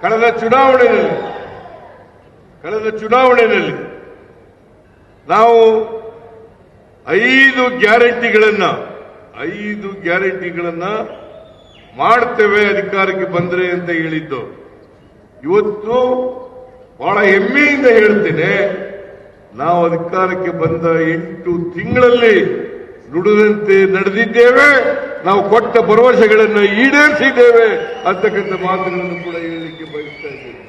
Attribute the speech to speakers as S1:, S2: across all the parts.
S1: ಕಳೆದ ಚುನಾವಣೆಯಲ್ಲಿ ನಾವು 5 ಗ್ಯಾರಂಟಿಗಳನ್ನ ಮಾಡ್ತೇವೆ ಅಧಿಕಾರಕ್ಕೆ ಬಂದ್ರೆ ಅಂತ ಹೇಳಿದ್ದು. ಇವತ್ತು ಬಹಳ ಹೆಮ್ಮೆಯಿಂದ ಹೇಳ್ತೇನೆ, ನಾವು ಅಧಿಕಾರಕ್ಕೆ ಬಂದ 8 ತಿಂಗಳಲ್ಲಿ ನುಡಿದಂತೆ ನಡೆದಿದ್ದೇವೆ, ನಾವು ಕೊಟ್ಟ ಭರವಸೆಗಳನ್ನು ಈಡೇರಿಸಿದ್ದೇವೆ ಅಂತಕ್ಕಂಥ ಮಾತುಗಳನ್ನು ಕೂಡ ಹೇಳಲಿಕ್ಕೆ ಬಯಸ್ತಾ ಇದ್ದೇವೆ.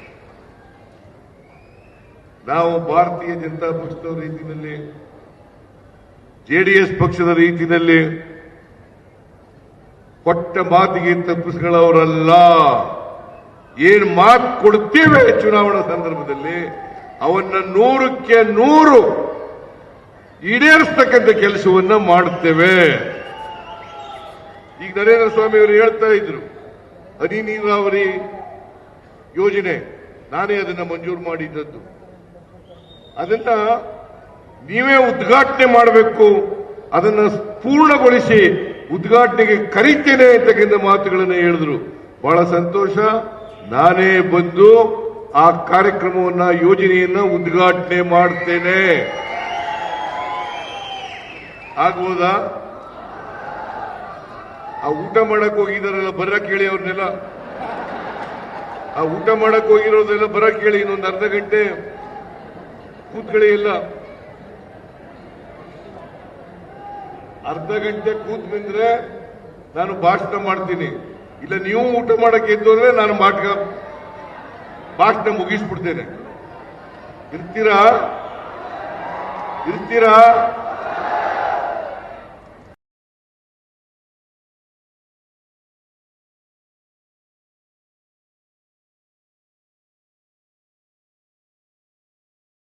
S1: ನಾವು ಭಾರತೀಯ ಜನತಾ ಪಕ್ಷದ ರೀತಿಯಲ್ಲಿ, ಜೆಡಿಎಸ್ ಪಕ್ಷದ ರೀತಿಯಲ್ಲಿ ಕೊಟ್ಟ ಮಾತಿಗೆ ತಪ್ಪಿಸಿಕೊಳ್ಳೋರಲ್ಲ. ಏನ್ ಮಾತು ಕೊಡ್ತೇವೆ ಚುನಾವಣಾ ಸಂದರ್ಭದಲ್ಲಿ ಅವನ್ನ 100ಕ್ಕೆ 100 ಈಡೇರಿಸತಕ್ಕಂಥ ಕೆಲಸವನ್ನ ಮಾಡುತ್ತೇವೆ. ಈಗ ನರೇಂದ್ರ ಸ್ವಾಮಿ ಅವರು ಹೇಳ್ತಾ ಇದ್ರು, ಹನಿ ನೀರಾವರಿ ಯೋಜನೆ ನಾನೇ ಅದನ್ನ ಮಂಜೂರು ಮಾಡಿದ್ದದ್ದು, ಅದನ್ನ ನೀವೇ ಉದ್ಘಾಟನೆ ಮಾಡಬೇಕು, ಅದನ್ನ ಪೂರ್ಣಗೊಳಿಸಿ ಉದ್ಘಾಟನೆಗೆ ಕರೀತೇನೆ ಅಂತಕ್ಕಂಥ ಮಾತುಗಳನ್ನು ಹೇಳಿದ್ರು. ಬಹಳ ಸಂತೋಷ. ನಾನೇ ಬಂದು ಆ ಕಾರ್ಯಕ್ರಮವನ್ನ, ಯೋಜನೆಯನ್ನ ಉದ್ಘಾಟನೆ ಮಾಡ್ತೇನೆ. ಆಗ್ಬೋದಾ? ಆ ಊಟ ಮಾಡಕ್ ಹೋಗಿದಾರಲ್ಲ ಬರಕ್ ಹೇಳಿ ಅವ್ರನ್ನೆಲ್ಲ, ಆ ಊಟ ಮಾಡಕ್ ಹೋಗಿರೋದೆಲ್ಲ ಬರಕ್ ಹೇಳಿ, ಇನ್ನೊಂದು ಅರ್ಧ ಗಂಟೆ ಕೂತ್ಕೊಳ್ಳಿ. ಇಲ್ಲ, ಅರ್ಧ ಗಂಟೆ ಕೂತ್ ಬಂದ್ರೆ ನಾನು ಭಾಷಣ ಮಾಡ್ತೀನಿ. ಇಲ್ಲ, ನೀವು ಊಟ ಮಾಡಕ್ಕೆ ಎದ್ದು ಅಂದ್ರೆ ನಾನು ಭಾಷಣ ಮುಗಿಸ್ಬಿಡ್ತೇನೆ. ಇರ್ತೀರಾ?